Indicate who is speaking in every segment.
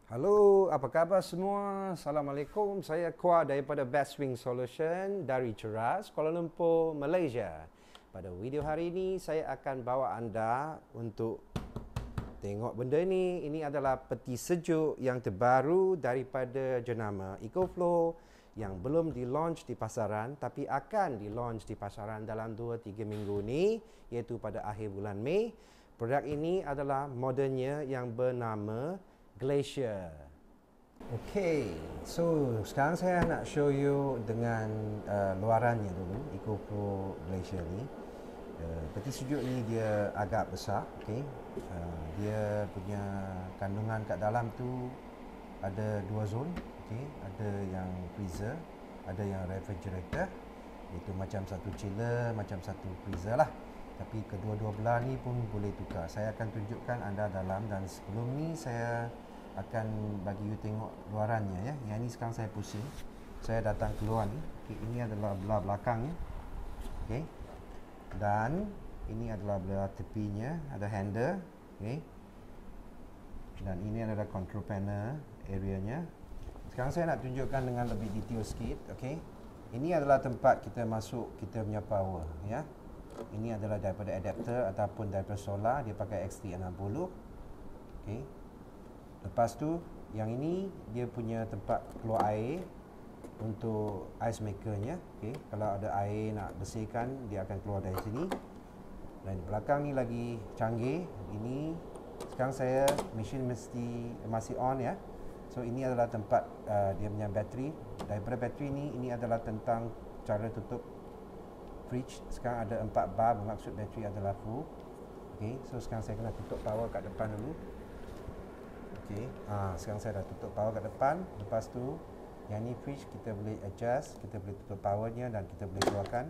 Speaker 1: Halo, apa khabar semua? Assalamualaikum. Saya Kuah daripada Best Wing Solution dari Ceras, Kuala Lumpur, Malaysia. Pada video hari ini saya akan bawa anda untuk tengok benda ni. Ini adalah peti sejuk yang terbaru daripada jenama EcoFlow yang belum di-launch di pasaran tapi akan di-launch di pasaran dalam 2-3 minggu ni, iaitu pada akhir bulan Mei. Produk ini adalah modelnya yang bernama Glacier. Okay, so sekarang saya nak show you dengan luarannya dulu, EcoFlow Glacier ni. Peti sejuk ni dia agak besar, okay. Dia punya kandungan kat dalam tu ada dua zon, okay. Ada yang freezer, ada yang refrigerator. Itu macam satu chiller, macam satu freezer lah. Tapi kedua-dua belah ni pun boleh tukar. Saya akan tunjukkan anda dalam, dan sebelum ni saya akan bagi you tengok luarannya ya. Yang ni sekarang saya pusing. Saya datang keluar ni. Okay, ini adalah belah belakangnya. Okay. Dan ini adalah belah tepinya, ada handle. Okay. Dan ini adalah control panel areanya. Sekarang saya nak tunjukkan dengan lebih detail sikit. Okay. Ini adalah tempat kita masuk kita punya power ya. Ini adalah daripada adapter ataupun daripada solar. Dia pakai XT60. Okay. Lepas tu yang ini dia punya tempat keluar air untuk ice makernya. Okay. Kalau ada air nak bersihkan, dia akan keluar dari sini. Dan belakang ni lagi canggih. Ini sekarang saya mesin masih on ya. So ini adalah tempat dia punya bateri. Daripada bateri ni, ini adalah tentang cara tutup fridge. Sekarang ada 4 bar, bermaksud bateri adalah full. Okay. So sekarang saya kena tutup power kat depan dulu. Okay. Sekarang saya dah tutup power kat depan. Lepas tu yang ni fridge, kita boleh adjust, kita boleh tutup powernya dan kita boleh keluarkan.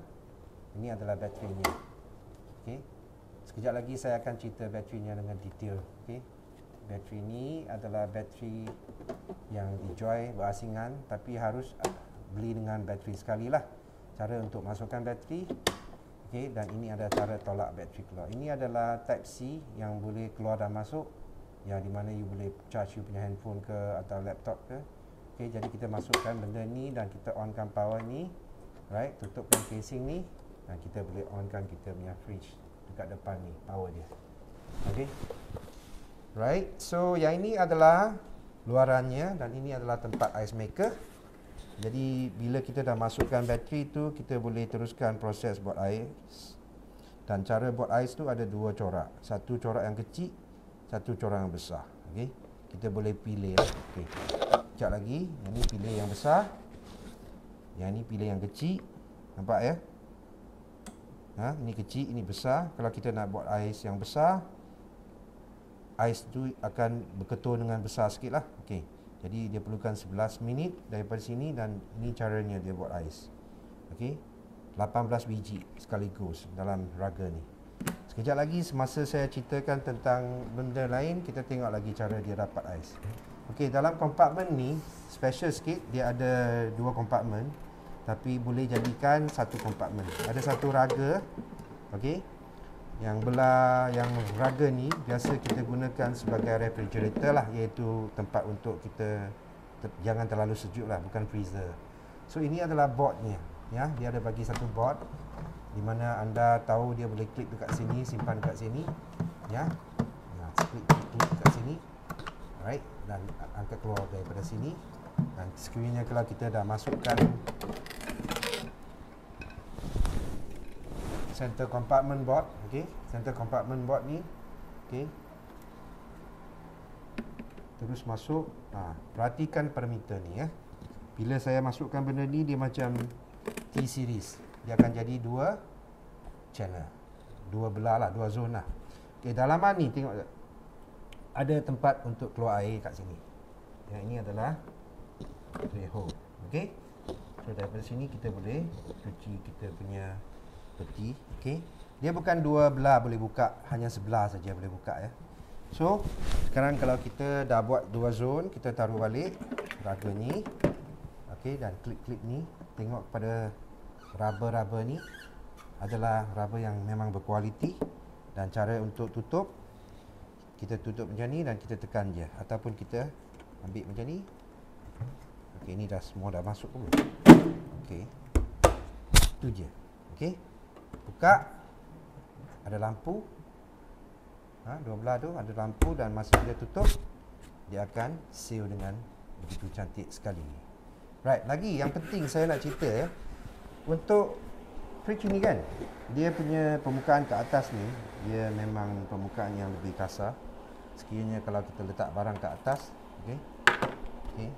Speaker 1: Ini adalah baterinya. Okay. Sekejap lagi saya akan cerita baterinya dengan detail. Okay. Bateri ni adalah bateri yang dijual berasingan, tapi harus beli dengan bateri sekali lah. Cara untuk masukkan bateri. Okay. Dan ini ada cara tolak bateri keluar. Ini adalah Type C yang boleh keluar dan masuk, yang di mana you boleh charge you punya handphone ke atau laptop ke. Okay, jadi kita masukkan benda ni dan kita onkan power ni, right, tutupkan casing ni, dan kita boleh onkan kita punya fridge dekat depan ni, power dia. Okay, right. So yang ini adalah luarannya dan ini adalah tempat ice maker. Jadi bila kita dah masukkan bateri tu, kita boleh teruskan proses buat ais. Dan cara buat ais tu ada dua corak. Satu corak yang kecil, satu corak yang besar. Okey. Kita boleh pilih. Okey. Sekejap lagi, yang ni pilih yang besar. Yang ni pilih yang kecil. Nampak ya? Ini kecil, ini besar. Kalau kita nak buat ais yang besar, ais tu akan berketur dengan besar sikit lah. Okey. Jadi dia perlukan 11 minit daripada sini, dan ini caranya dia buat ais. Okey. 18 biji sekaligus dalam raga ni. Sekejap lagi semasa saya ceritakan tentang benda lain, kita tengok lagi cara dia dapat ais. Okey, dalam kompartmen ni special sikit, dia ada dua kompartmen, tapi boleh jadikan satu kompartmen. Ada satu raga, okey. Yang belah yang raga ni biasa kita gunakan sebagai refrigerator lah, iaitu tempat untuk kita jangan terlalu sejuk lah, bukan freezer. So ini adalah boardnya ya, dia ada bagi satu board di mana anda tahu dia boleh klik dekat sini, simpan dekat sini ya. Klik dekat sini. Alright, dan angkat keluar daripada sini. Dan skrinnya kalau kita dah masukkan center compartment board, okey. Center compartment board ni, okey. Terus masuk. Perhatikan parameter ni ya. Bila saya masukkan benda ni, dia macam T-series. Dia akan jadi dua channel, dua belah lah, dua zon lah. Okay, dalaman ni tengok tak? Ada tempat untuk keluar air kat sini. Yang ini adalah tray hole. Okay. So daripada sini kita boleh cuci kita punya peti. Okay. Dia bukan dua belah boleh buka, hanya sebelah saja boleh buka ya. So sekarang kalau kita dah buat dua zon, kita taruh balik raga ni. Okay, dan klik-klik ni, tengok pada rubber ni adalah rubber yang memang berkualiti. Dan cara untuk tutup, kita tutup macam ni dan kita tekan je, ataupun kita ambil macam ni. Okey, ni dah semua dah masuk belum? Okey. Itu je. Okey. Buka. Ada lampu. Dua belah tu ada lampu, dan masa dia tutup, dia akan seal dengan begitu cantik sekali. Right, lagi yang penting saya nak cerita ya. Untuk fridge ni kan, dia punya permukaan ke atas ni, dia memang permukaan yang lebih kasar. Sekiranya kalau kita letak barang ke atas, okey. Okey.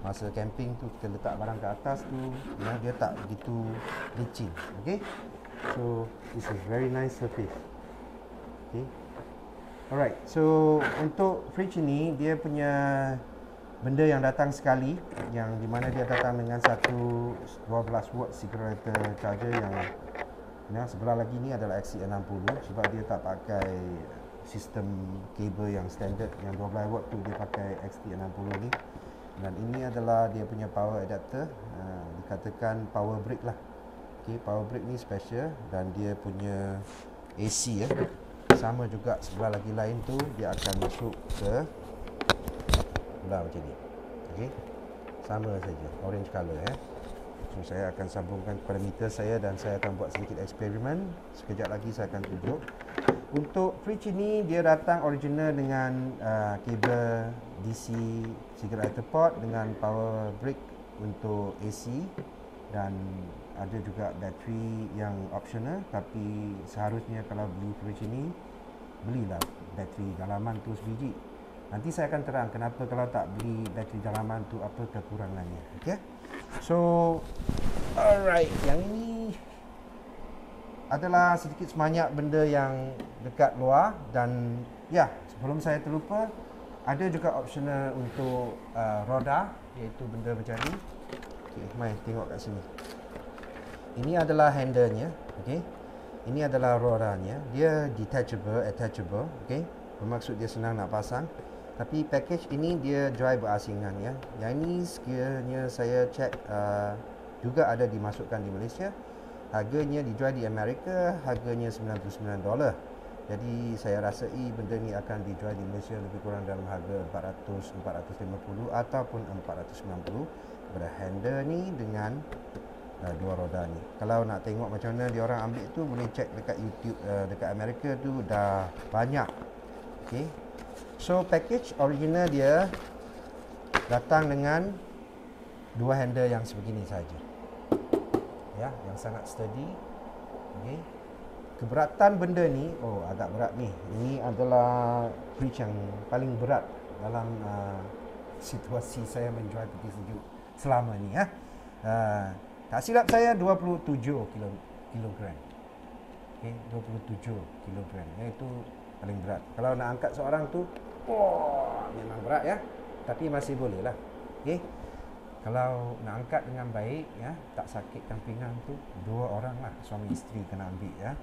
Speaker 1: Masa camping tu kita letak barang ke atas tu, ya, dia tak begitu licin, okey. So, this is very nice surface. Okay. Alright, so untuk fridge ini dia punya benda yang datang sekali, yang di mana dia datang dengan satu 12 watt cigarette charger yang sebelah lagi ni adalah XC60, sebab dia tak pakai sistem kabel yang standard yang 12 watt tu, dia pakai XT60 ni. Dan ini adalah dia punya power adapter, dikatakan power brick lah. Okay, power brick ni special, dan dia punya AC ya. Sama juga sebelah lagi lain tu, dia akan masuk ke belah macam ni. Okey. Sama saja, orange color ya. So saya akan sambungkan kepada meter saya, dan saya akan buat sedikit eksperimen. Sekejap lagi saya akan tunjuk. Untuk fridge ini dia datang original dengan kabel DC cigarette port dengan power brick untuk AC, dan ada juga bateri yang optional. Tapi seharusnya kalau beli fridge ini, belilah bateri dalaman tu sebiji. Nanti saya akan terang kenapa kalau tak beli bateri dalaman tu, apa kekurangannya. Okay. So alright, yang ini adalah sedikit sebanyak benda yang dekat luar. Dan ya, sebelum saya terlupa, ada juga optional untuk roda, iaitu benda macam ni. Okay, mai tengok kat sini. Ini adalah handle-nya, okey. Ini adalah rodanya. Dia detachable, attachable, okey. Bermaksud dia senang nak pasang. Tapi package ini dia jual berasingan ya. Yang ini sekiranya saya cek juga ada dimasukkan di Malaysia. Harganya dijual di Amerika, harganya $99. Jadi saya rasai benda ni akan dijual di Malaysia lebih kurang dalam harga 400, 450 ataupun 490 pada handle ni dengan dua roda ni. Kalau nak tengok macam mana dia orang ambil tu, boleh cek dekat YouTube. Dekat Amerika tu dah banyak. Okey. So package original dia datang dengan dua handle yang sebegini saja. Ya, yang sangat sturdy. Okey. Keberatan benda ni, oh agak berat ni. Ini adalah fridge yang paling berat dalam situasi saya menjual peti sejuk selama ni ya. Tak silap saya 27 kilogram. Okey, 27 kilogram. Itu paling berat. Kalau nak angkat seorang tu, memang berat ya. Tapi masih boleh lah. Okey. Kalau nak angkat dengan baik ya, tak sakitkan pinggang tu, dua orang lah, suami isteri kena ambil ya.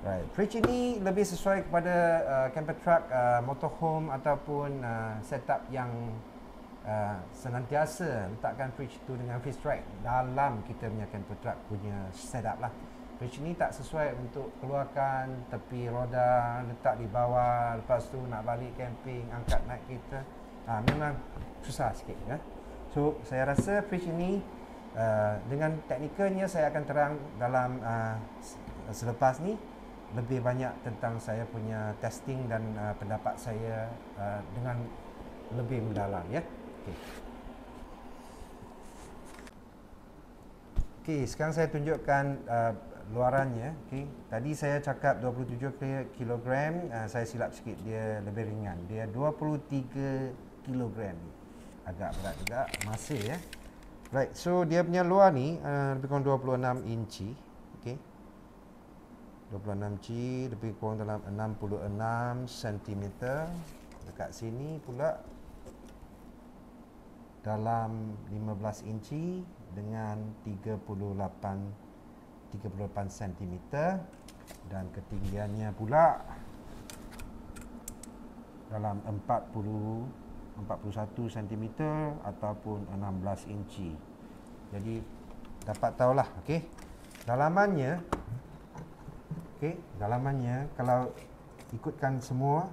Speaker 1: Right. Fridge ini lebih sesuai kepada camper truck, motorhome ataupun setup yang senantiasa letakkan fridge tu dengan fridge rack dalam kita punya camper truck punya setup lah. Fridge ni tak sesuai untuk keluarkan tepi roda, letak di bawah, lepas tu nak balik camping, angkat naik kereta. Memang susah sikit ya. So saya rasa fridge ini dengan teknikalnya saya akan terang dalam selepas ni lebih banyak tentang saya punya testing dan pendapat saya dengan lebih mendalam ya. Okey, sekarang saya tunjukkan luarannya. Okey, tadi saya cakap 27 kg, saya silap sikit, dia lebih ringan. Dia 23 kg. Agak berat juga, masih ya. Right, so dia punya luar ni lebih kurang 26 inci. Okey. 26 inci, lebih kurang dalam 66 cm. Dekat sini pula dalam 15 inci dengan 38 cm, dan ketinggiannya pula dalam 41 cm ataupun 16 inci. Jadi dapat tahulah. Okey. Dalamannya dalamannya kalau ikutkan semua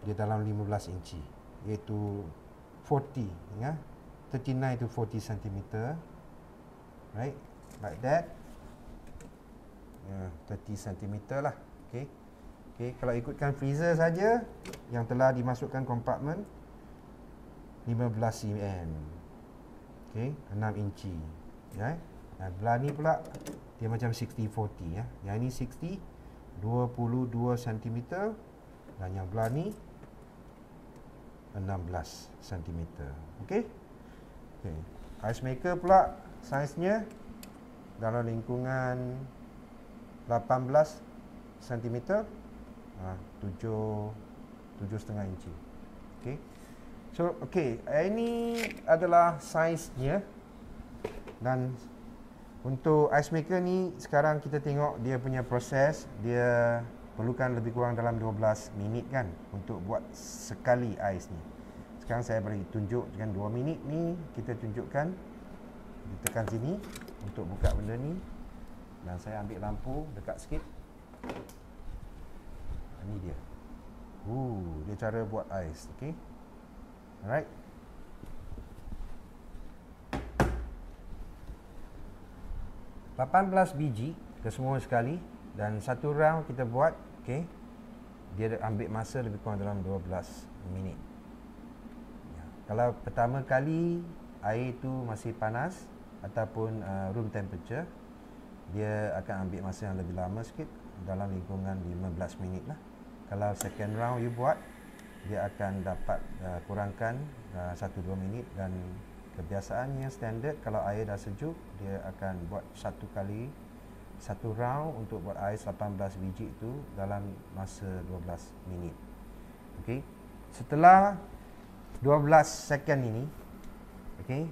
Speaker 1: dia dalam 15 inci. iaitu 40, ya. 39 to 40 cm. Right, like that. 30 cm lah. Okey. Okey, kalau ikutkan freezer saja yang telah dimasukkan kompartmen 15 cm. Okey, 6 inci. Ya. Dan belah ni pula dia macam 60-40, ya. Yang ini 60 22 cm dan yang belah ni 16 cm. Okey. Okey. Ice maker pula saiznya dalam lingkungan 18 cm, 7,5 inci. Okey. So, okey, ini adalah saiznya. Dan untuk ice maker ni sekarang kita tengok dia punya proses, dia perlukan lebih kurang dalam 12 minit kan untuk buat sekali ais ni. Sekarang saya bagi tunjuk dengan 2 minit ni, kita tunjukkan. Kita tekan sini untuk buka benda ni. Dan saya ambil lampu dekat sikit. Ini dia. Dia cara buat ais, okey. Alright. $18 biji kesemua sekali dan satu round kita buat, okey. Dia ambil masa lebih kurang dalam 12 minit. Ya. Kalau pertama kali air itu masih panas ataupun room temperature, dia akan ambil masa yang lebih lama sikit, dalam lingkungan 15 minit lah. Kalau second round you buat, dia akan dapat kurangkan 1-2 minit. Dan kebiasaannya standard kalau air dah sejuk, dia akan buat satu round untuk buat ais 18 biji itu dalam masa 12 minit. Okey. Setelah 12 second ini, okey,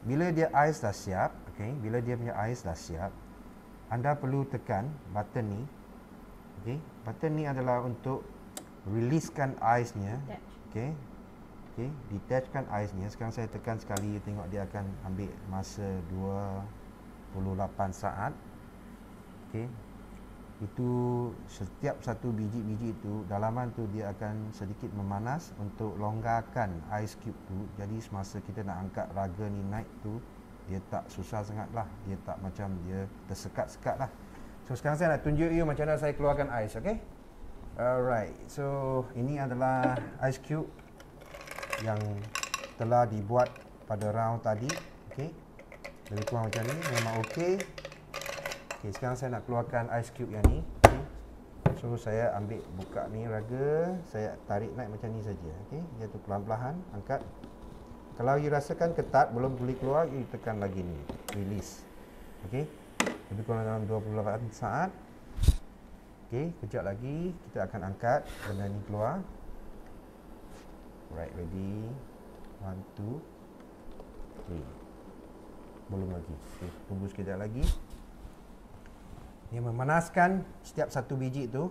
Speaker 1: bila dia ais dah siap, okey, bila dia punya ais dah siap, anda perlu tekan button ni. Okey, button ni adalah untuk releasekan aisnya. Okey. Okey, detachkan aisnya. Sekarang saya tekan sekali, tengok dia akan ambil masa 28 saat. Okey. Itu setiap satu biji-biji itu, dalaman tu dia akan sedikit memanas untuk longgarkan ice cube tu. Jadi semasa kita nak angkat raga ni naik tu, dia tak susah sangat lah. Dia tak macam dia tersekat-sekat lah. So sekarang saya nak tunjuk you macam mana saya keluarkan ais, okey? Alright, so ini adalah ice cube yang telah dibuat pada round tadi, okey. Lebih kurang macam ni, memang okey. Okey, sekarang saya nak keluarkan ice cube yang ni, okey. So saya ambil buka ni raga, saya tarik naik macam ni saja, okey. Dia tu pelan-pelan angkat. Kalau you rasakan ketat belum boleh keluar, you tekan lagi ni, release. Okey. Lebih kurang dalam 28 saat. Okey, kejap lagi kita akan angkat benda ni keluar. Right, ready. 1, 2, 3. Belum lagi. Okay, tunggu sekejap lagi. Dia memanaskan setiap satu biji tu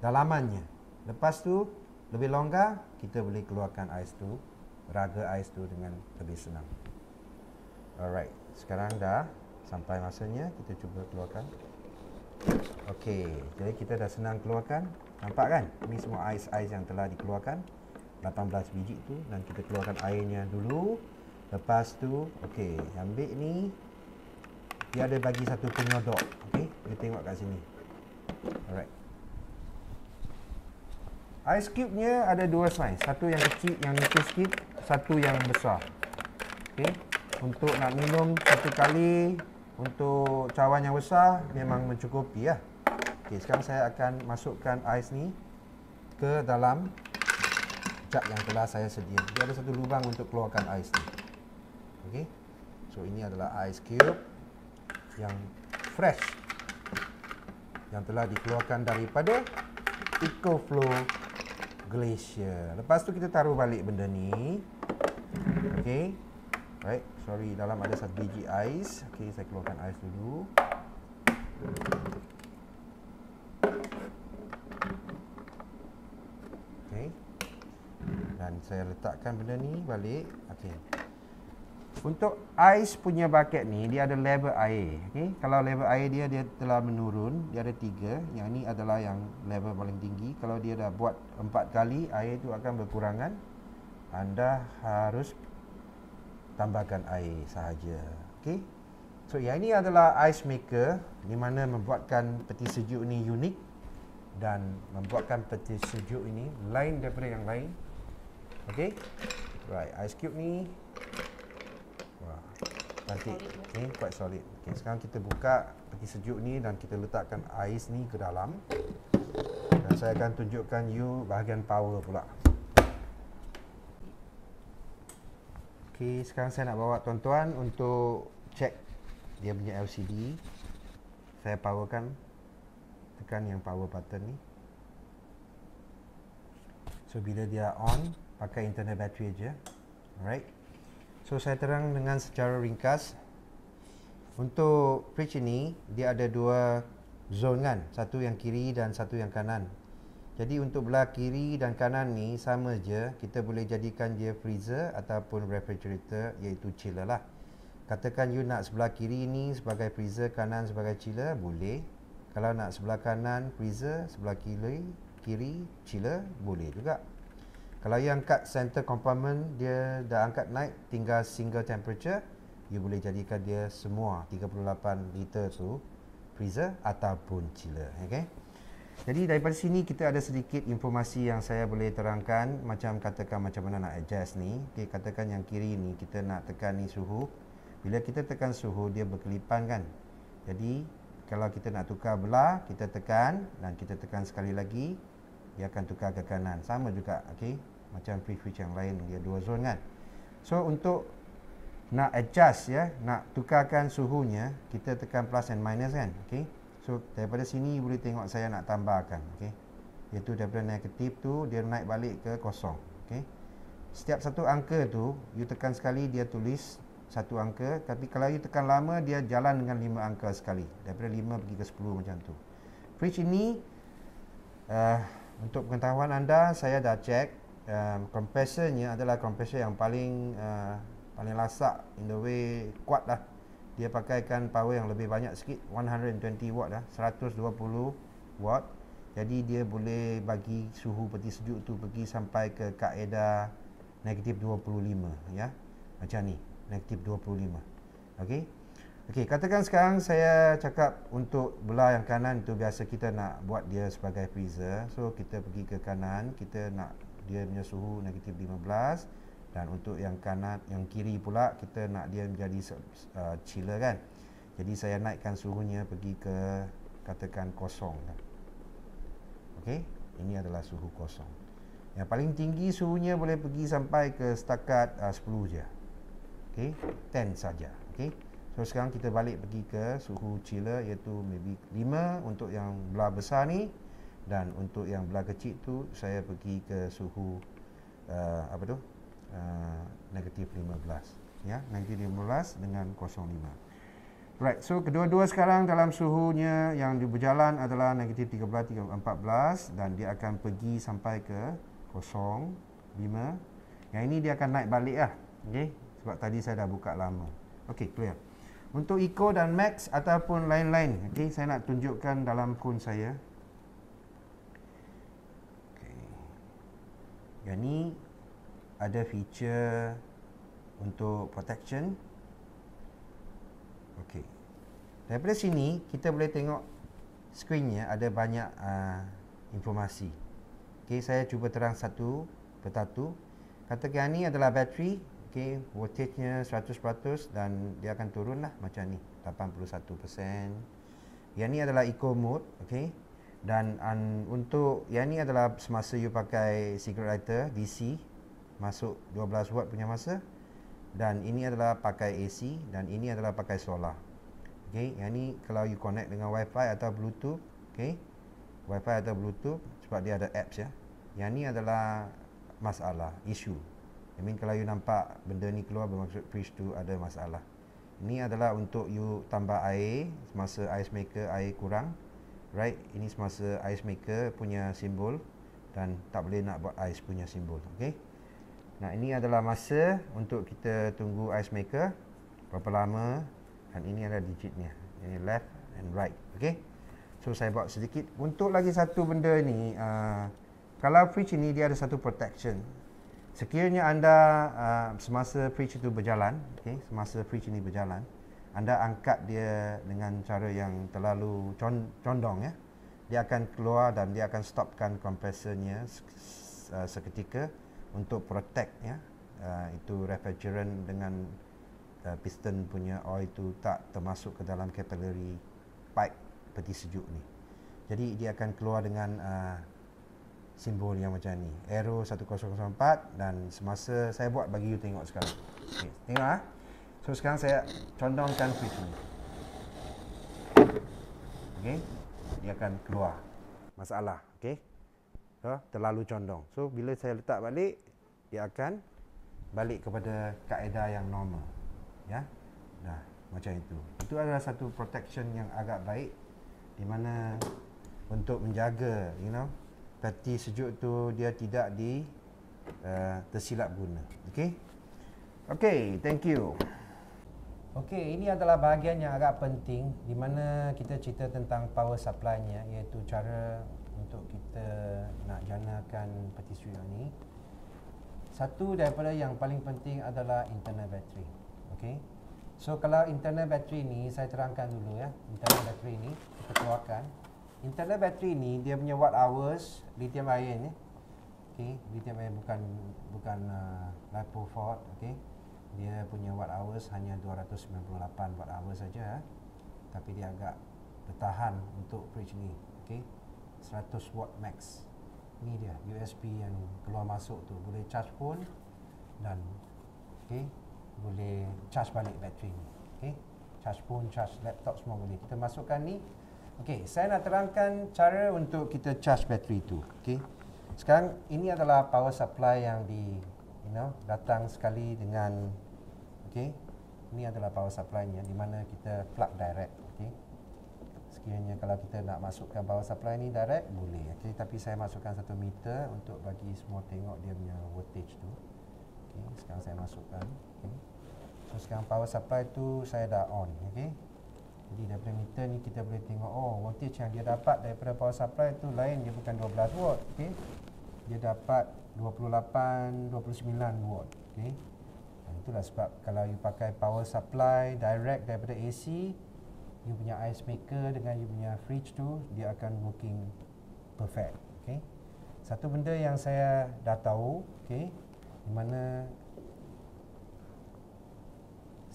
Speaker 1: dalamannya. Lepas tu lebih longgar, kita boleh keluarkan ais tu, raga ais tu dengan lebih senang. Alright, sekarang dah sampai masanya, kita cuba keluarkan. Okey, jadi kita dah senang keluarkan. Nampak kan? Ini semua ais-ais yang telah dikeluarkan. 18 biji tu, dan kita keluarkan airnya dulu. Lepas tu, okey, ambil ni. Dia ada bagi satu penyodok. Okey, kita tengok kat sini. Alright. Ice cube-nya ada dua saiz. Satu yang kecil, yang nipis sikit. Satu yang besar. Okey, untuk nak minum satu kali, untuk cawan yang besar memang mencukupi lah. Okey, sekarang saya akan masukkan ais ni ke dalam jug yang telah saya sedia. Dia ada satu lubang untuk keluarkan ais ni. Okey. So ini adalah ice cube yang fresh, yang telah dikeluarkan daripada EcoFlow Glacier. Lepas tu kita taruh balik benda ni. Okey. Right, sorry, dalam ada satu biji ais. Okey, saya keluarkan ais dulu. Okey. Dan saya letakkan benda ni balik. Okey. Untuk ais punya bucket ni, dia ada level air. Okey, kalau level air dia telah menurun, dia ada 3. Yang ni adalah yang level paling tinggi. Kalau dia dah buat 4 kali, air tu akan berkurangan. anda harus tambahkan air sahaja. Okey. So yang ini adalah ice maker di mana membuatkan peti sejuk ini unik dan membuatkan peti sejuk ini lain daripada yang lain. Okey. Right, ice cube ni wah, cantik. Okey, quite solid. Okey, sekarang kita buka peti sejuk ni dan kita letakkan ais ni ke dalam. Dan saya akan tunjukkan you bahagian power pula. Okey, sekarang saya nak bawa tuan-tuan untuk check dia punya LCD. Saya powerkan, tekan yang power button ni. So bila dia on, pakai internal battery aja. Alright. So saya terang dengan secara ringkas. Untuk fridge ini dia ada dua zone kan, satu yang kiri dan satu yang kanan. Jadi untuk belah kiri dan kanan ni sama je, kita boleh jadikan dia freezer ataupun refrigerator, iaitu chiller lah. Katakan you nak sebelah kiri ni sebagai freezer, kanan sebagai chiller, boleh. Kalau nak sebelah kanan freezer, sebelah kiri chiller, boleh juga. Kalau you angkat center compartment, dia dah angkat naik, tinggal single temperature, you boleh jadikan dia semua 38 liter tu freezer ataupun chiller. Okay? Jadi daripada sini kita ada sedikit informasi yang saya boleh terangkan, macam katakan macam mana nak adjust ni. Okay, katakan yang kiri ni kita nak tekan ni suhu. Bila kita tekan suhu, dia berkelipan kan. Jadi kalau kita nak tukar belah, kita tekan dan kita tekan sekali lagi, dia akan tukar ke kanan. Sama juga, okay? Macam fridge yang lain, dia dua zone kan. So untuk nak adjust ya, nak tukarkan suhunya, kita tekan plus and minus kan. Okay? So daripada sini boleh tengok saya nak tambahkan, okay? Iaitu daripada negatif tu dia naik balik ke kosong. Okay? Setiap satu angka tu you tekan sekali, dia tulis satu angka. Tapi kalau you tekan lama, dia jalan dengan 5 angka sekali, daripada 5 pergi ke 10 macam tu. Fridge ini untuk pengetahuan anda, saya dah check, kompresornya adalah kompresor yang paling lasak, in the way kuat lah. Dia pakaikan power yang lebih banyak sikit, 120 watt lah, 120 watt. Jadi dia boleh bagi suhu peti sejuk tu pergi sampai ke kaedah negatif 25 ya. Macam ni, negatif 25. Okey. Okey, katakan sekarang saya cakap untuk belah yang kanan tu biasa kita nak buat dia sebagai freezer. So kita pergi ke kanan, kita nak dia punya suhu negatif 15. Dan untuk yang kanan, yang kiri pula kita nak dia menjadi chiller kan. Jadi saya naikkan suhunya pergi ke katakan kosong. Okey, ini adalah suhu kosong. Yang paling tinggi suhunya boleh pergi sampai ke setakat 10 je. Okey, 10 saja. Okey. So sekarang kita balik pergi ke suhu chiller, iaitu maybe 5 untuk yang belah besar ni, dan untuk yang belah kecil tu saya pergi ke suhu negatif 15 ya, negatif 15 dengan 05. Right, so kedua-dua sekarang dalam suhunya yang berjalan adalah negatif 13, 14 dan dia akan pergi sampai ke 05. Yang ini dia akan naik balik lah. Okay, sebab tadi saya dah buka lama. Okay, clear. Untuk eco dan max ataupun lain-lain, okay, saya nak tunjukkan dalam phone saya. Okay. Yang ni ada feature untuk protection. Okey. Daripada sini kita boleh tengok skrinnya ada banyak informasi. Okey, saya cuba terang satu persatu. Katakan ni adalah bateri, okey, voltage-nya 100% dan dia akan turunlah macam ni, 81%. Yang ni adalah eco mode, okey. Dan untuk yang ni adalah semasa you pakai cigarette lighter DC, masuk 12 watt punya masa, dan ini adalah pakai AC, dan ini adalah pakai solar. Okey, yang ni kalau you connect dengan wifi atau bluetooth, okey, wifi atau bluetooth, sebab dia ada apps ya. Yang ni adalah masalah, isu. I mean kalau you nampak benda ni keluar, bermaksud fridge tu ada masalah. Ini adalah untuk you tambah air semasa ice maker air kurang. Right, ini semasa ice maker punya simbol, dan tak boleh nak buat ice punya simbol. Okey. Nah, ini adalah masa untuk kita tunggu ice maker berapa lama, dan ini adalah digitnya. Ini left and right. Okey. So saya buat sedikit. Untuk lagi satu benda ni, kalau fridge ini dia ada satu protection. Sekiranya anda semasa fridge itu berjalan, semasa fridge ini berjalan, anda angkat dia dengan cara yang terlalu condong, ya, dia akan keluar dan dia akan stopkan kompresornya seketika untuk protect, ya, itu refrigerant dengan piston punya oil itu tak termasuk ke dalam capillary pipe peti sejuk ni. Jadi dia akan keluar dengan simbol yang macam ni, arrow 1004, dan semasa saya buat bagi you tengok sekarang. Okay, tengok So sekarang saya condongkan switch ni. Okey, dia akan keluar. Masalah, okey. Terlalu condong. So bila saya letak balik, dia akan balik kepada kaedah yang normal. Ya. Dah macam itu. Itu adalah satu protection yang agak baik di mana untuk menjaga, peti sejuk tu dia tidak tersilap guna. Okey. Okey, thank you. Okey, ini adalah bahagian yang agak penting di mana kita cerita tentang power supply-nya, iaitu cara untuk kita nak janakan peti sejuk ni. Satu daripada yang paling penting adalah internal battery. Okey. So kalau internal battery ni saya terangkan dulu, ya. Internal battery ni kita keluarkan. Internal battery ni dia punya watt hours lithium ion, ya. Okey, lithium ion bukan LiPo Ford, okey. Dia punya watt hours hanya 298 watt hours saja, tapi dia agak bertahan untuk fridge ni. Okey, 100 watt max. Ni dia USB yang keluar masuk tu, boleh charge phone dan boleh charge balik bateri ni. Okey, charge phone, charge laptop semua boleh. Kita masukkan ni. Okey, saya nak terangkan cara untuk kita charge bateri tu. Okey, sekarang ini adalah power supply yang datang sekali dengan ini adalah power supply-nya di mana kita plug direct. Sekiranya kalau kita nak masukkan power supply ni direct boleh, tapi saya masukkan 1 meter untuk bagi semua tengok dia punya voltage tu. Sekarang saya masukkan. So sekarang power supply tu saya dah on. Jadi daripada meter ni kita boleh tengok, voltage yang dia dapat daripada power supply tu lain, dia bukan 12 watt. Dia dapat 28, 29 watt. Itulah sebab kalau you pakai power supply direct daripada AC, you punya ice maker dengan you punya fridge tu dia akan working perfect. Satu benda yang saya dah tahu, di mana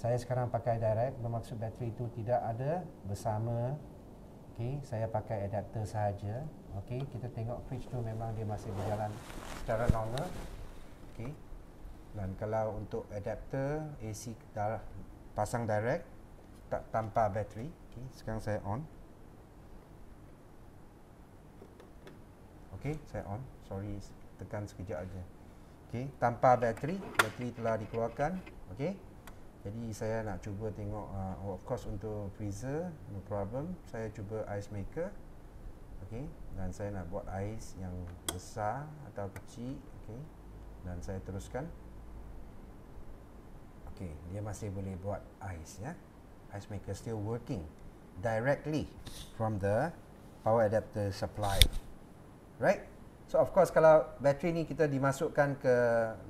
Speaker 1: saya sekarang pakai direct bermaksud bateri itu tidak ada bersama. Saya pakai adapter sahaja. Kita tengok fridge tu memang dia masih berjalan secara normal. Dan kalau untuk adapter AC dah pasang direct tak tanpa bateri. Sekarang saya on. Saya on. Sorry, tekan sekejap aja. Tanpa bateri telah dikeluarkan. Jadi saya nak cuba tengok, of course untuk freezer no problem. Saya cuba ice maker. Dan saya nak buat ais yang besar atau kecil. Dan saya teruskan. Dia masih boleh buat ais, ya. Ice maker still working directly from the power adapter supply. Right? So of course kalau bateri ni kita dimasukkan ke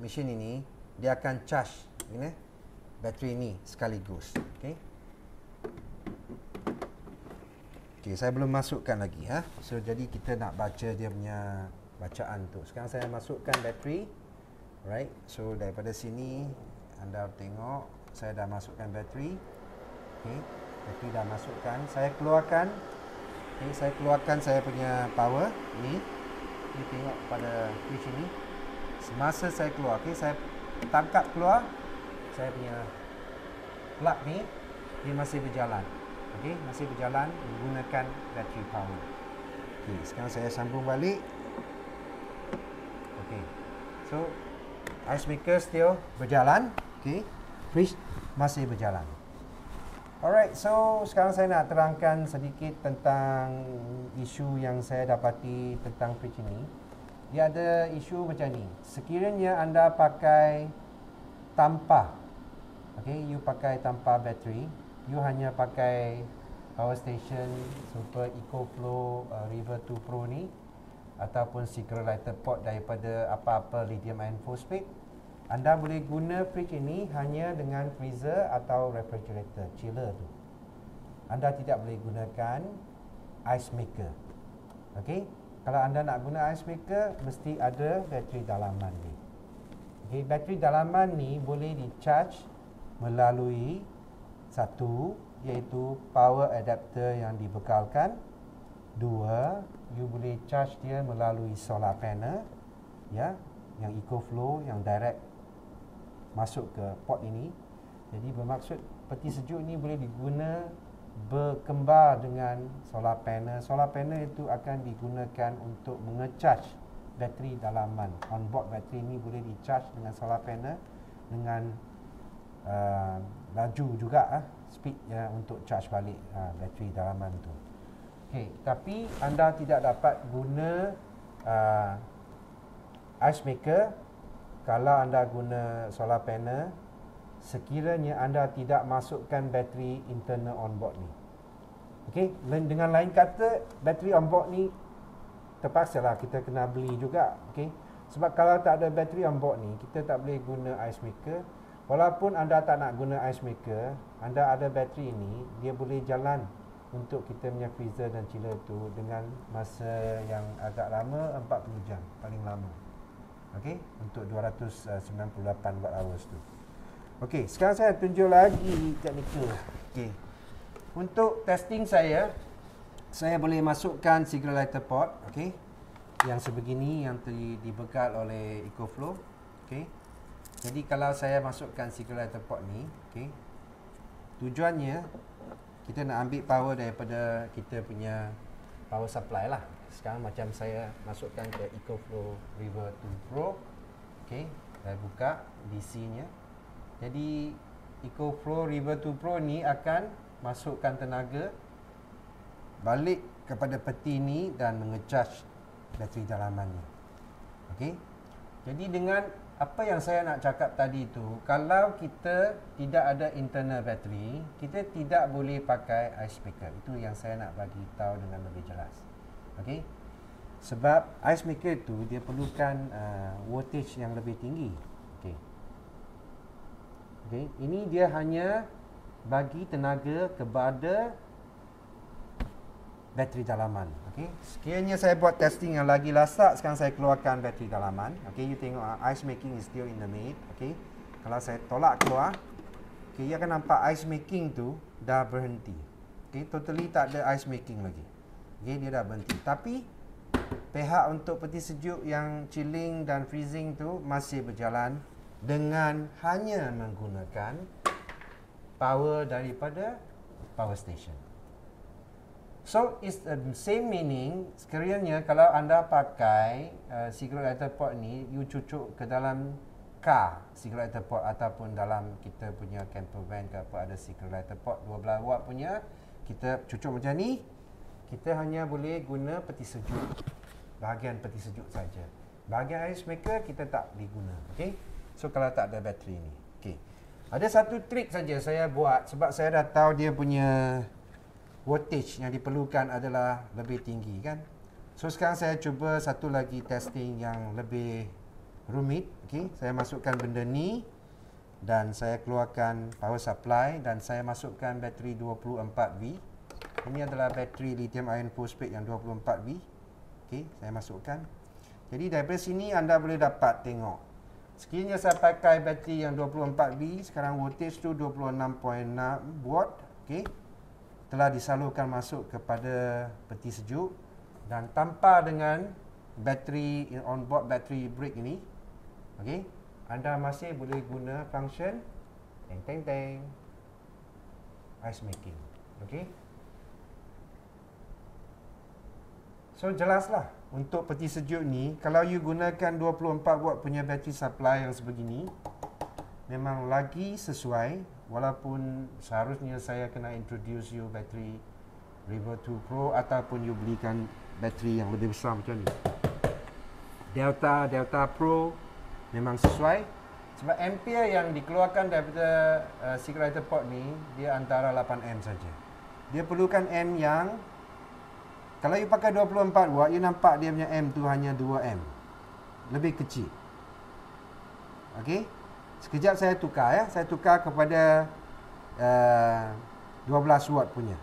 Speaker 1: mesin ini, dia akan charge bateri ni sekaligus. Saya belum masukkan lagi, So jadi kita nak baca dia punya bacaan tu. Sekarang saya masukkan bateri. Right? So daripada sini anda tengok saya dah masukkan bateri. Bateri dah masukkan. Saya keluarkan. Saya keluarkan saya punya power ni. Tengok pada switch ini. Semasa saya keluar, saya tangkap keluar, saya punya plug ni dia masih berjalan. Masih berjalan menggunakan battery power. Sekarang saya sambung balik. So ice maker still berjalan. Fridge masih berjalan. Alright, so sekarang saya nak terangkan sedikit tentang isu yang saya dapati tentang fridge ini. Dia ada isu macam ni. Sekiranya anda pakai tanpa, you pakai tanpa bateri, you hanya pakai power station Super EcoFlow River 2 Pro ni ataupun cigarette lighter pot daripada apa-apa lithium ion phosphate, anda boleh guna fridge ini hanya dengan freezer atau refrigerator, chiller tu. Anda tidak boleh gunakan ice maker. Okey, kalau anda nak guna ice maker, mesti ada bateri dalaman ni. Okey, bateri dalaman ni boleh di-charge melalui satu, iaitu power adapter yang dibekalkan. Dua, you boleh charge dia melalui solar panel, ya, yang EcoFlow, yang direct masuk ke pot ini. Jadi bermaksud peti sejuk ni boleh diguna berkembar dengan solar panel. Solar panel itu akan digunakan untuk mengecharge bateri dalaman. On board bateri ni boleh di-charge dengan solar panel dengan laju juga speed ya, untuk charge balik bateri dalaman tu. Okey, tapi anda tidak dapat guna ice maker kalau anda guna solar panel sekiranya anda tidak masukkan bateri internal on board ni. Okey, dengan lain kata, bateri on board ni terpaksalah kita kena beli juga. Okey, sebab kalau tak ada bateri on board ni, kita tak boleh guna ice maker. Walaupun anda tak nak guna ice maker, anda ada bateri ini, dia boleh jalan untuk kita punya freezer dan chiller tu dengan masa yang agak lama, 40 jam paling lama. Okey, untuk 298 watt hours tu. Okey, sekarang saya tunjuk lagi teknikal. Okey, untuk testing saya boleh masukkan cigarette lighter pot, okey, yang sebegini, yang dibekal oleh EcoFlow. Okey, jadi kalau saya masukkan cigarette lighter pot ni, okey, tujuannya kita nak ambil power daripada kita punya power supply lah. Sekarang macam saya masukkan ke EcoFlow River 2 Pro. Okey, saya buka DC-nya. Jadi EcoFlow River 2 Pro ni akan masukkan tenaga balik kepada peti ni dan mengecharge bateri dalamannya. Okey. Jadi dengan apa yang saya nak cakap tadi tu, kalau kita tidak ada internal battery, kita tidak boleh pakai ice maker. Itu yang saya nak bagi tahu dengan lebih jelas. Okey. Sebab ice maker tu dia perlukan voltage yang lebih tinggi. Okey. Okey, ini dia hanya bagi tenaga kepada bateri dalaman. Okey. Sekiranya saya buat testing yang lagi lasak, sekarang saya keluarkan bateri dalaman. Okey, you tengok ice making is still in the made. Okey. Kalau saya tolak keluar, okey, you akan nampak ice making tu dah berhenti. Okey, totally tak ada ice making lagi. Okey, dia dah berhenti. Tapi pihak untuk peti sejuk yang chilling dan freezing tu masih berjalan dengan hanya menggunakan power daripada power station. So it's the same meaning. Sekiranya kalau anda pakai cigarette lighter pot ni, you cucuk ke dalam car cigarette lighter pot ataupun dalam kita punya camper van ke apa, ada cigarette lighter pot 12 watt punya, kita cucuk macam ni, kita hanya boleh guna peti sejuk, bahagian peti sejuk saja. Bahagian ice maker kita tak boleh guna. Okey. So kalau tak ada bateri ni. Okey. Ada satu trik saja saya buat sebab saya dah tahu dia punya voltage yang diperlukan adalah lebih tinggi kan. So sekarang saya cuba satu lagi testing yang lebih rumit. Okey, saya masukkan benda ni dan saya keluarkan power supply dan saya masukkan bateri 24V. Ini adalah bateri lithium ion phosphate yang 24V. Okey, saya masukkan. Jadi daripada sini anda boleh dapat tengok. Sekiranya saya pakai bateri yang 24V, sekarang voltage tu 26.6 watt. Okey, telah disalurkan masuk kepada peti sejuk dan tanpa dengan bateri on board battery brick ini, okey, anda masih boleh guna function teng ice making. Okey. So jelaslah untuk peti sejuk ni, kalau you gunakan 24 watt punya battery supply yang sebegini, memang lagi sesuai. Walaupun seharusnya saya kena introduce you bateri River 2 Pro ataupun you belikan bateri yang lebih besar macam ni. Delta Pro memang sesuai sebab ampere yang dikeluarkan daripada cigarette lighter pot ni dia antara 8 amp saja. Dia perlukan amp yang, kalau you pakai 24 watt, you nampak dia punya amp tu hanya 2 amp. Lebih kecil. Okey? Sekejap saya tukar ya. Saya tukar kepada 12 watt punya.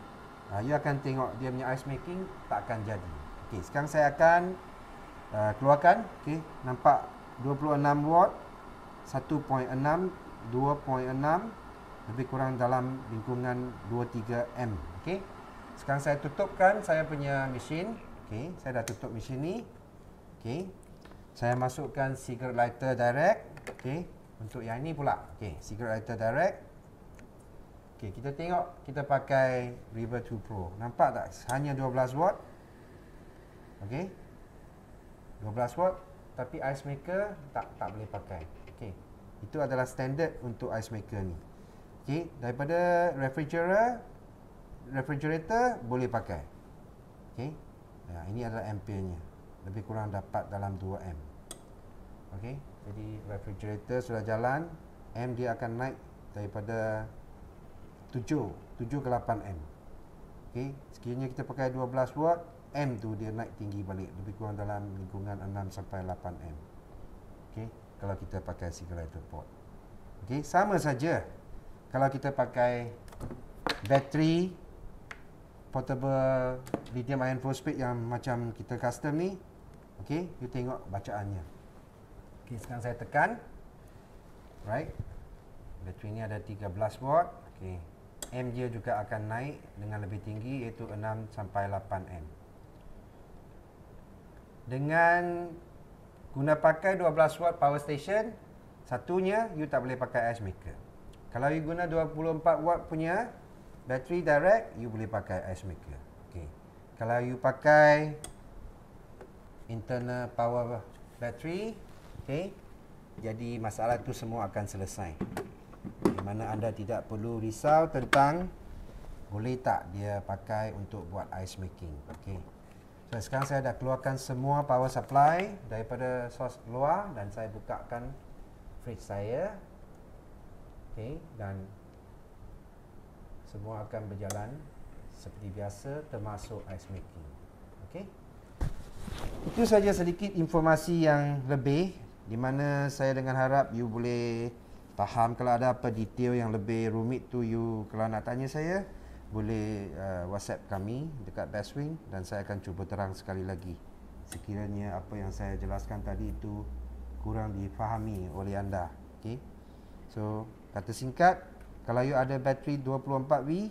Speaker 1: You akan tengok dia punya ice making tak akan jadi. Okey, sekarang saya akan keluarkan. Okey, nampak 26 watt, 1.6, 2.6, lebih kurang dalam lingkungan 23 M. Okey. Sekarang saya tutupkan saya punya mesin. Okey, saya dah tutup mesin ni. Okey. Saya masukkan cigarette lighter direct. Okey, untuk yang ini pula. Okey, cigarette lighter direct. Okey, kita tengok kita pakai River 2 Pro. Nampak tak? Hanya 12 watt. Okey. 12 watt tapi ice maker tak boleh pakai. Okey. Itu adalah standard untuk ice maker ni. Okey, daripada refrigerator boleh pakai. Okey. Ya, ini adalah ampere-nya. Lebih kurang dapat dalam 2 M. Okey, jadi refrigerator sudah jalan, M dia akan naik daripada 7 ke 8 M. Okey, sekiranya kita pakai 12 watt, M tu dia naik tinggi balik, lebih kurang dalam lingkungan 6 sampai 8 M. Okey, kalau kita pakai cigarette lighter pot. Okey, sama saja kalau kita pakai bateri portable lithium iron phosphate yang macam kita custom ni. Okey, you tengok bacaannya. Okey, sekarang saya tekan. Right. Bateri ni ada 13 watt. Okey. M dia juga akan naik dengan lebih tinggi iaitu 6 sampai 8 M. Dengan guna pakai 12 watt power station, satunya you tak boleh pakai ice maker. Kalau you guna 24 watt punya battery direct, you boleh pakai ice maker. Okey. Kalau you pakai internal power battery, okey, jadi masalah tu semua akan selesai. Di mana anda tidak perlu risau tentang boleh tak dia pakai untuk buat ice making. Okey. So sekarang saya dah keluarkan semua power supply daripada source luar dan saya bukakan fridge saya. Okey, dan semua akan berjalan seperti biasa termasuk ice making. Okey. Itu saja sedikit informasi yang lebih di mana saya dengan harap you boleh faham. Kalau ada apa detail yang lebih rumit tu, you kalau nak tanya saya boleh WhatsApp kami dekat Bestwing dan saya akan cuba terang sekali lagi sekiranya apa yang saya jelaskan tadi itu kurang difahami oleh anda. Okey. So, kata singkat, kalau you ada bateri 24V,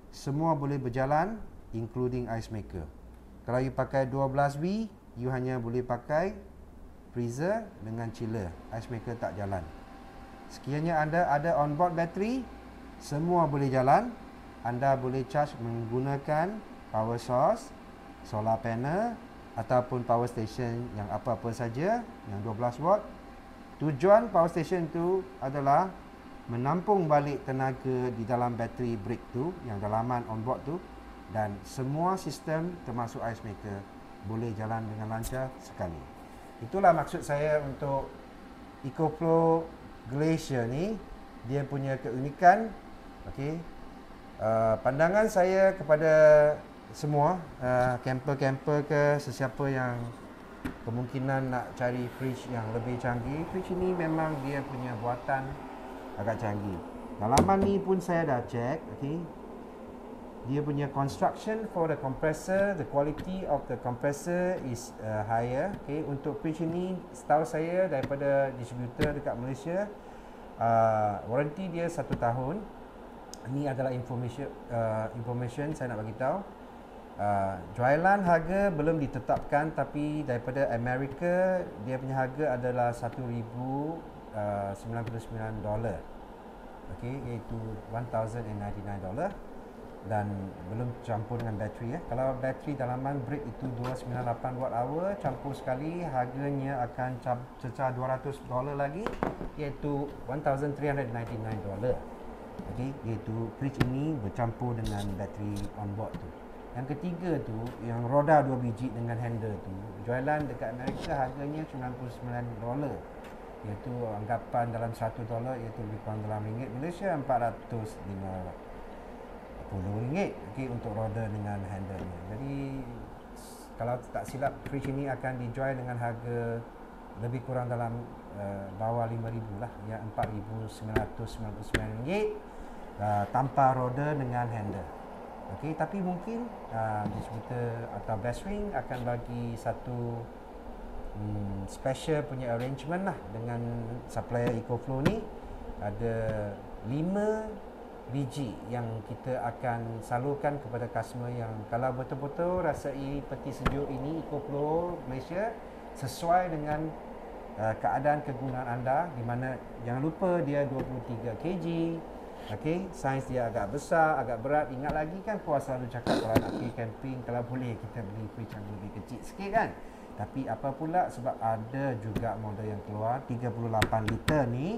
Speaker 1: semua boleh berjalan including ice maker. Kalau you pakai 12V, you hanya boleh pakai freezer dengan chiller. Ice maker tak jalan. Sekiranya anda ada onboard battery, semua boleh jalan. Anda boleh charge menggunakan power source, solar panel ataupun power station yang apa-apa saja yang 12 watt. Tujuan power station tu adalah menampung balik tenaga di dalam bateri brick tu, yang dalaman onboard tu, dan semua sistem termasuk ice maker boleh jalan dengan lancar sekali. Itulah maksud saya untuk EcoFlow Glacier ni. Dia punya keunikan. Okey. Pandangan saya kepada semua camper-camper ke sesiapa yang kemungkinan nak cari fridge yang lebih canggih, fridge ini memang dia punya buatan agak canggih. Dalaman ni pun saya dah check. Okay. Dia punya construction for the compressor, the quality of the compressor is higher. Okay. Untuk fridge ini setahu saya daripada distributor dekat Malaysia, warranty dia 1 tahun. Ini adalah information saya nak bagi tahu. Jualan harga belum ditetapkan, tapi daripada Amerika dia punya harga adalah $1,099. Okey, iaitu $1,099 dan belum campur dengan bateri ya. Kalau bateri dalaman brick itu 298 watt hour campur sekali, harganya akan cecah $200 lagi, iaitu $1,399. Okey, iaitu fridge ini bercampur dengan bateri onboard tu. Yang ketiga tu, yang roda 2 biji dengan handle tu, jualan dekat Amerika harganya $99, iaitu anggapan dalam $100 iaitu lebih kurang dalam ringgit Malaysia $450 okey, untuk roda dengan handle ni. Jadi kalau tak silap fridge ini akan dijual dengan harga lebih kurang dalam bawah 5,000 lah, ya, RM4,999 tanpa roda dengan handle. Okey, tapi mungkin distributor atau Bestwing akan bagi satu special punya arrangement lah dengan supplier EcoFlow ni. Ada 5 biji yang kita akan salurkan kepada customer yang kalau betul-betul rasai peti sejuk ini EcoFlow Malaysia sesuai dengan keadaan kegunaan anda, di mana jangan lupa dia 23 kg. Okey, saiz dia agak besar, agak berat. Ingat lagi kan Kuah selalu cakap kalau nak pergi camping, kalau boleh kita beli fridge yang lebih kecil sikit kan. Tapi apa pula, sebab ada juga model yang keluar 38 liter ni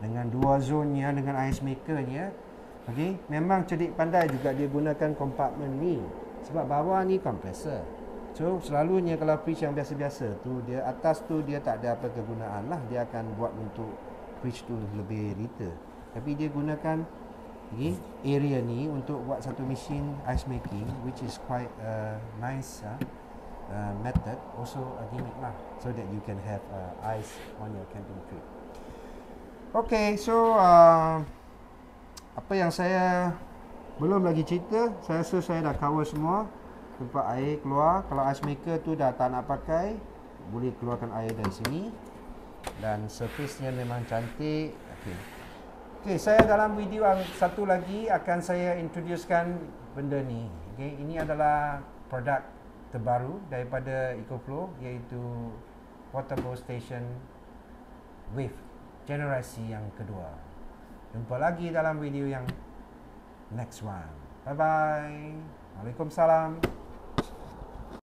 Speaker 1: dengan 2 zonnya, dengan ice makernya. Okey, memang cerdik pandai juga dia gunakan kompartmen ni, sebab bawah ni kompresor. So selalunya kalau fridge yang biasa-biasa tu, dia atas tu dia tak ada apa kegunaan lah, dia akan buat untuk fridge tu lebih liter. Tapi dia gunakan area ni untuk buat satu mesin ice making, which is quite nice method, also a gimmick lah, so that you can have ice on your camping trip. Okay, so apa yang saya belum lagi cerita, saya rasa saya dah cover semua. Tempat air keluar, kalau ice maker tu dah tak nak pakai, boleh keluarkan air dari sini. Dan surface-nya memang cantik. Okay, saya dalam video satu lagi akan saya introducekan benda ni. Okay, ini adalah produk terbaru daripada EcoFlow, iaitu Portable Station Wave generasi yang kedua. Jumpa lagi dalam video yang next one. Bye bye. Waalaikumsalam.